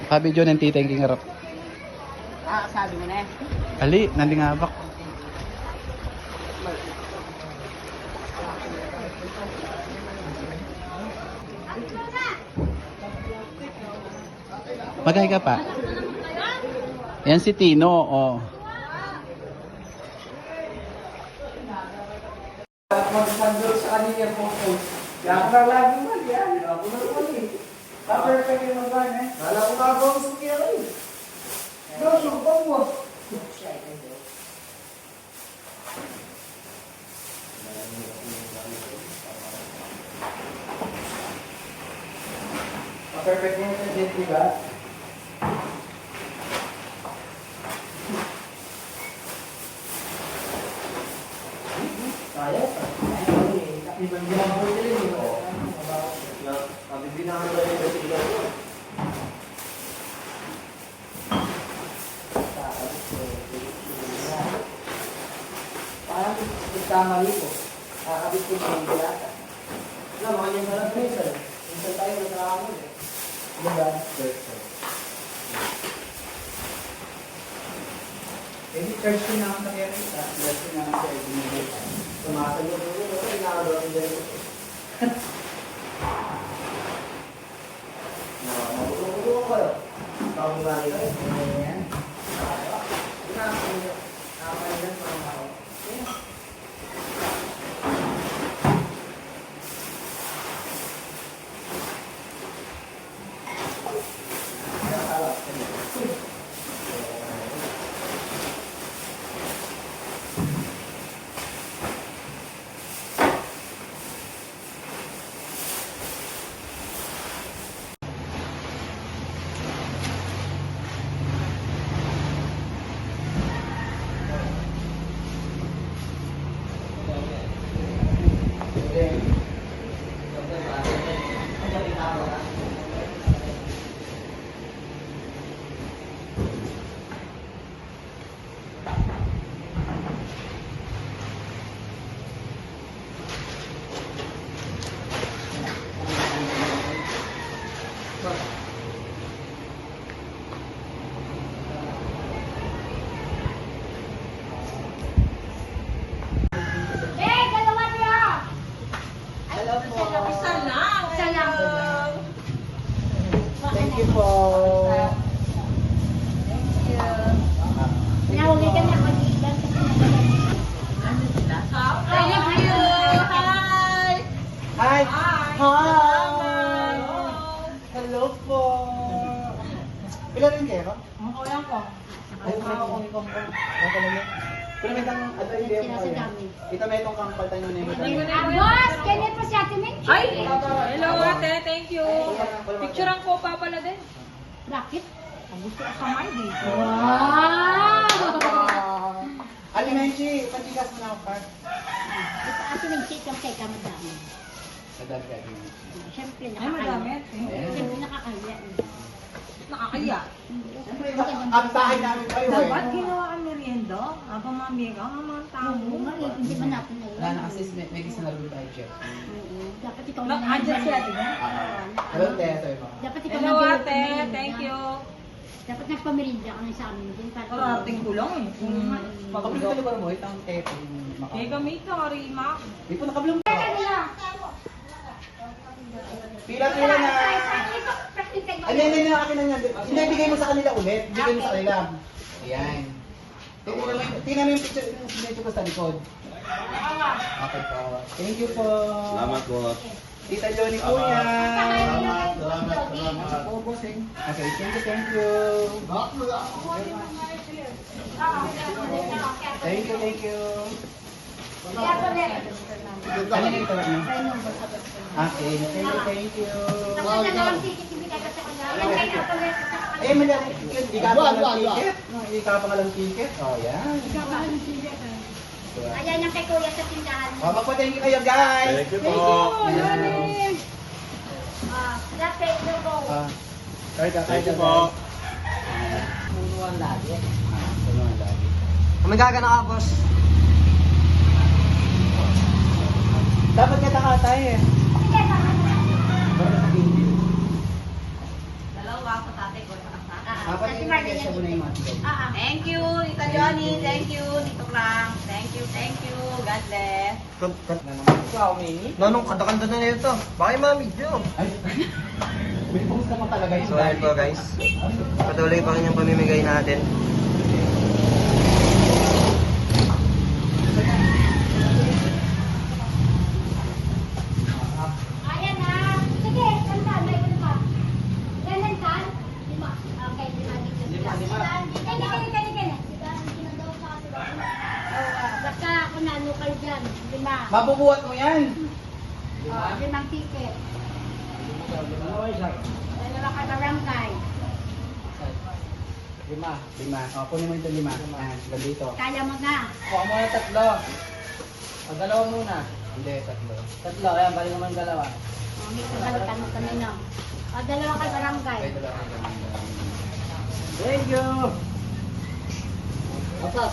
Kabidyo ng tita yung kingarap. Sabi mo na eh. Ali, nandingabak. Magay ka pa. Yan si Tino, oh. Mag-sandal sa kanila po po. Kaya ako na lagi man, yan. Ako na naman eh. Perfect yung mag-ban eh. Kala ko gagawa ko sa kaya rin. Sumpang mo. Perfect mo sa jet, diba? Kaya? Ibang ginagawa ko din eh. Sabi binangan ko rin kasi ito. Parang nagkamali ko. Kakabit ko na yung bilata. Wala, makanya na lang pressure. Minsan tayo nagkakamali eh. Diba? Hindi church ko na ang kaya rin sa church ko na ang kaya rin. Tumasagot ko rin. Okay, nakagawa ko din. Nakagawa ko kayo. Nakagawa kayo. Ayan. Nakagawa ko. Thank you po. Nawagay ka na mag-iilan. Thank you! Hi! Hi! Hello po. Ilan rin kayo? Oo lang ko. Pero may itang ano yung idea mo kaya? Ito may itong kampaltan nyo na yung Boss! Ganyan po si Ate Minchi. Ay! Hello ate, thank you. Picturean ko pa pala din. Bakit? Ang gusto ko kamay din. Wow! Alimenchi, pantigas mo na ako par. Ito Ate Minchi, itong teka madami. Sadagdag. Siyempre, Ay, madami. Siyempre, nakakaya. Nakakaya. Siyempre, ang tahay namin kayo eh. Ba't ginawa ang merienda? Habang mamiga ang mga tao. Hindi ba natin na Wala na kasi may gisa na rin tayo, chef. Dapat ikaw Nag-adjust si ate niya? Hello, te. Sorry po. Dapat ikaw Hello nag- ate, thank you. Dapat nagpamerinda ka na sa amin din. Karating ko lang eh. Kapag ito lugar mo, itang teto. Eh kami ito, Rima. Di po nakablong. Pila-pila na. Ano yun yung akin na yan? Hindi, bigay mo sa kanila ulit. Bigay mo sa kanila. Ayan. Tingnan mo yung picture yung sinito ko sa likod. Okay po. Thank you po. Salamat po. Tita Johnny Kuya. Salamat. Oo, bossing. Okay, thank you. Thank you. Ano yung tawag mo? Okay, thank you. Eh, madami. Di ka pa lang ticket. Di ka pa lang ticket. Oh, yan. Ayan yung kay Kuya sa tindahan. Oh, magpa-thank you kayo, guys. Thank you po. Latte, lugo. Thank you po. Punuan lagi. Kumigaga na ka, boss. Dapat kata-kata eh. Sige, baka na. Bakit sa video? Dalawa ako tatay ko. Dapat Kasi yung Marlene siya muna yung mga tigaw. Thank you, Tita Johnny. Thank you. Dito lang. Thank you, thank you. God bless. Nanong kanta-kanta na nito. Bakit mami? Yo. Ay, may post naman talaga yun. So ayun po guys. Patuloy pa rin yung pamimigay natin. Ayan na. Sige, kanta. May kanta. Ganun ka? Lima. Okay, lima dito. Kanya. Basta ako nano kayo dyan. Lima. Mabubuhat mo yan. Limang ticket. Dalawa ka barangay. Lima. O, kunin mo ito 5. Dito. Kaya mo na. Kuha mo na 3. O, 2 muna. Hindi, 3. 3, ayan, balik naman 2. May kabalikan mo kami, no? O, dalawa ka barangay. Ay, dalawa ka naman. Thank you! Apat.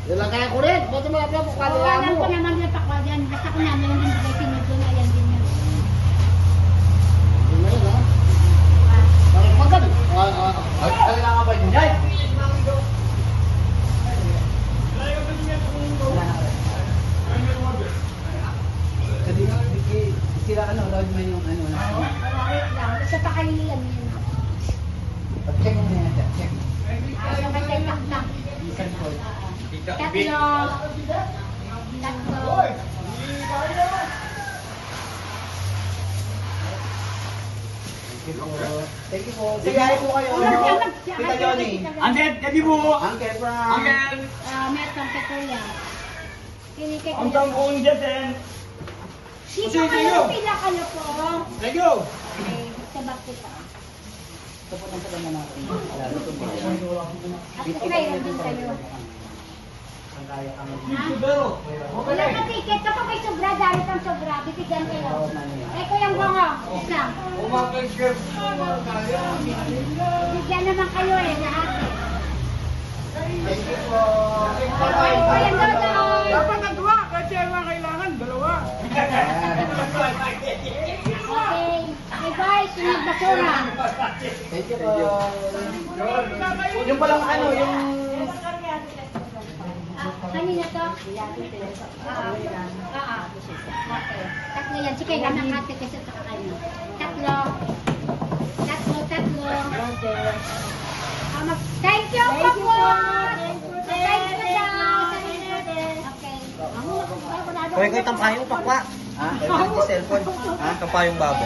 Ilang kaya ko rin. Ba't mga po Oo, kanila alam mo? ko naman yung pakwa dyan. Basta ko namin yung bigay sinod doon. Ayan din yun. Hindi na yun, ha? Ah, Bakit magad? Ay, talaga nga ba yun? Yan! Kanina, sila ano, load man yung ano. wait lang. Basta pakalilan mo yun. Check mo na yan, check. Ayaw ka tayo lang. Isang code. Tatlo. Tatlo. Thank you po. Sige, po kayo. Tita Johnny. Andet, kadi po. Uncle from... Metong Petulia. Kinikik. Ang tangkong dyan. Dito kayo, pila kayo po. Thank you. Okay, sabak kita. Ito po nang salaman natin. At okay, din kayo. Ang kaya kami. Wala ka ticket. Kapag may sobra, dami kang sobra. Bibigyan kayo. Eh, kuyang bongo. Isa. Bibigyan naman kayo eh, lahat eh. Thank you po. Ay, kuyang dodoy. Dapat nagawa kasi mga kailangan dalawa. Okay. Hey guys, sunod basura. Thank you po. Yung palang ano, yung... Kanina to? Okay. Tatlo yan. Sige, ganang hati kasi sa kakain. Tatlo. Thank you po po. Thank you daw. Okay. Kaya ko itang payong pakwa. Ha? Yung cellphone. Ha? Itang payong babo.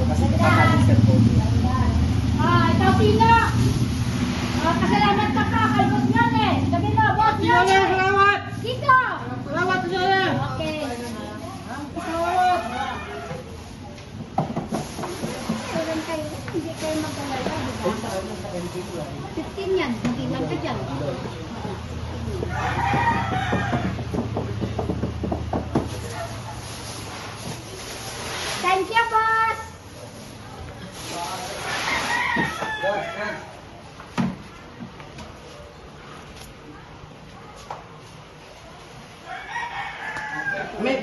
Kasi kapag yung cellphone. Ikaw sino? Pasalamat ka ka. Kalbos yan eh. Sabi mo, boss yan eh. Salamat! Dito. Salamat sa iyo! Okay. Salamat! Meron kayo. Hindi kayo magkalala. Di ba? 15 yan. Hindi lang ka dyan. Thank you, boss.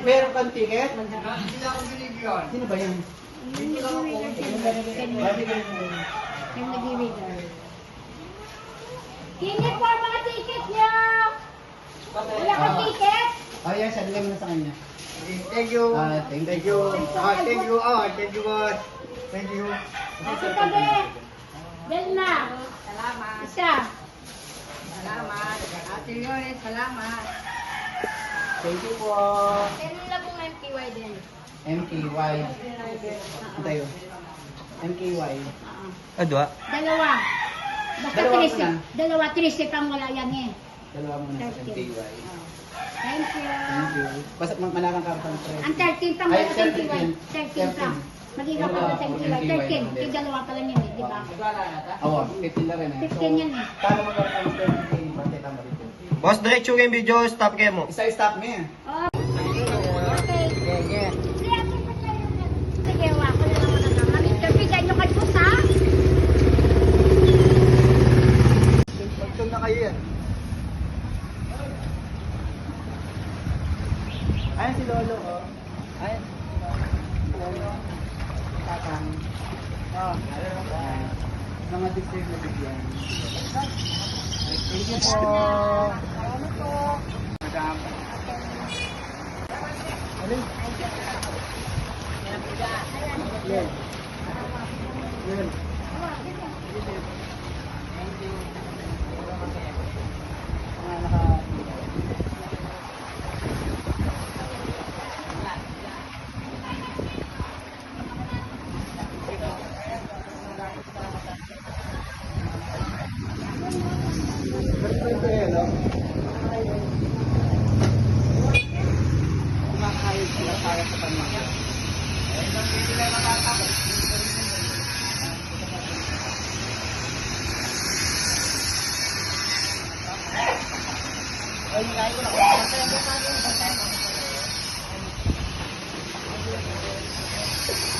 Meron kang ticket? Sino ba yan? Yung nag-reader. Hindi po ang mga ticket niyo. Wala kang ticket? Oh, yan, sabi mo na sa kanya. Thank you. Thank you. Thank you. Thank you, boss. Thank you. Kasi tabi. Delma. Salamat. Isa. Salamat. Ate Yoy, salamat. Thank you po. Pero nila pong MTY din. MKY. Tayo. MKY. Dua. Dalawa. Basta Dalawa trisip. muna. Dalawa trisip ang wala yan eh. Dalawa muna sa 13. MKY. Thank you. Thank you. Basta manakang karton pre. Ang 13 pang Ay, wala sa MTY. 13 pang. Mag-iba pa sa MTY. 13. Yung dalawa pala yun eh, di ba? Oo, 15 na rin eh. 15 yan eh. Paano magkaroon ng 20? Bante tama rito. Boss, diretso yung video. Stop kayo mo. Isa-stop mo yan. Oh. Okay. Sige, wako na naman na naman. Bigay nyo kay boss ha? Pagtong na kayo yan. Ayan si Lolo, oh. Ayan. Lolo. Tatang. Oh. you po. Madam. Alin? Yan. Yan. Kumakayod sila para sa pamilya.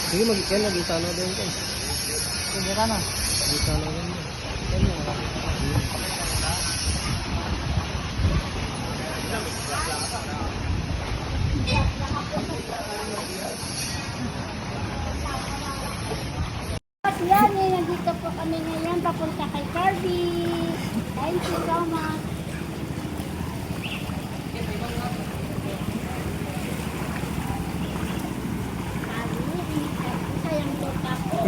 Sige, mag-ikan na. Gisano din ka. Sige ka na. Gisano din. At yan, nandito po kami ngayon, papunta kay Kirby. Thank you so much. Sayang lupa ko.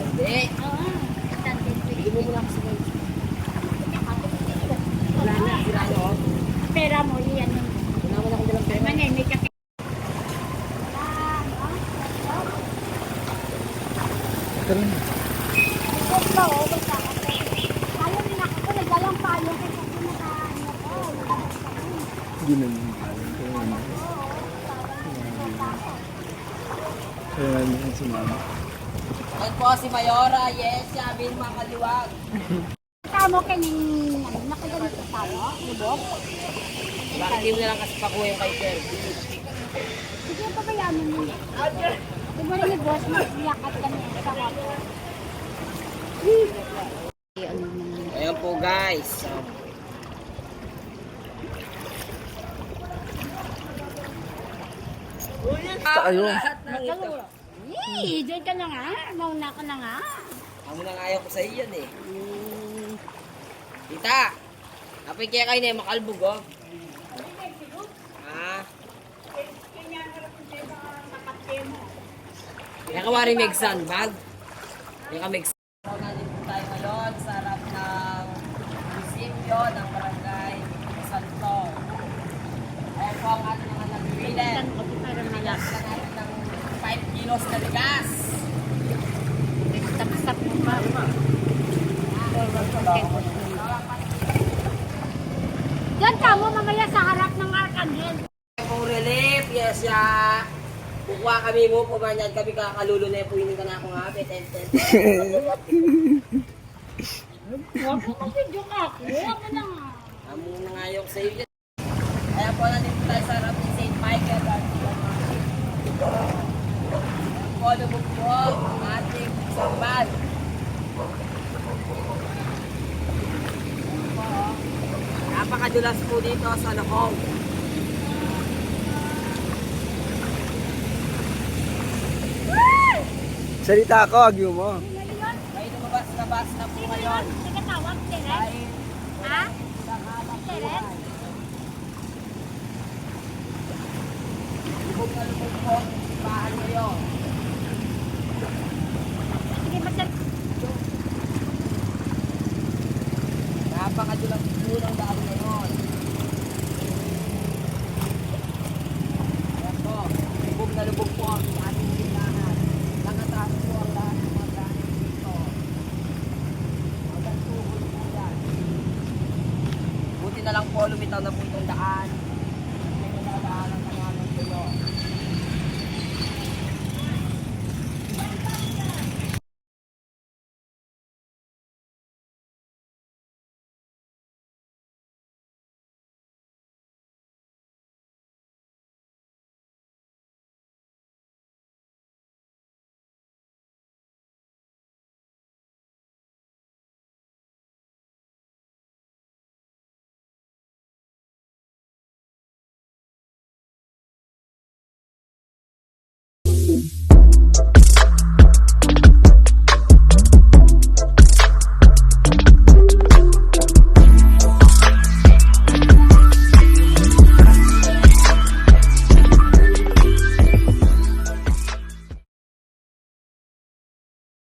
Hindi. Oo. Hindi mo muna kasi Wala na, sila no. pera mo, iyan mo. Wala mo na akong dalang pera. May kaki. Ito rin. Ito, basta ako. Alam mo na ako, nagdalang payo kasi nakaano ko. Hindi naman. Kaya naman si mama. Yan po si Mayora. Yes, sabi ng mga kaliwag. Tamo kaning nakaganito tayo, lubog. Bakit hindi mo na lang kasi pakuha yung kay Kirby? Sige, pabayanan mo. Di mo rin ni boss, magyakat kami sa water. Ayan po guys. Tayo. Diyan ka na nga. Mauna ka na nga. Amo nang ayaw ko sa iyo yan eh. Tita, kapag kaya kayo na yung makalbog oh. Ha? Kaya ka wari may sandbag? Kaya ka may sandbag. Nandito tayo ngayon sa harap ng munisipyo ng barangay Santo. Ayan po ang ating mga nag-willen. Nilak na natin ng 5 kilos na bigas. Tap-tap mo pa. Diyan ka mo mamaya sa harap ng Archangel. Pong relief, yes ya. Kukuha kami mo, pumanyan kami kakalulo na po yun ka na akong hapit. Huwag mo mag-video ka ako. Huwag mo na nga. Amo na nga yung save it. Kaya po nandito tayo sa harap ni St. Michael. Follow mo po ang ating samban. Napakadulas po dito sa Locong. Salita ako, agyo mo. May lumabas-labas na po ngayon. Sige, tawag, Teres. Ha? Teres? Lubog na lubog po ang bahan ngayon. Sige, basta. Napakadulas po ng daan ngayon. Ayan po, lubog na lubog po ang ating tindahan. Nakataas po ang lahat ng mga daan dito. Hanggang tuhod po yan. Buti na lang po lumitaw na po itong daan.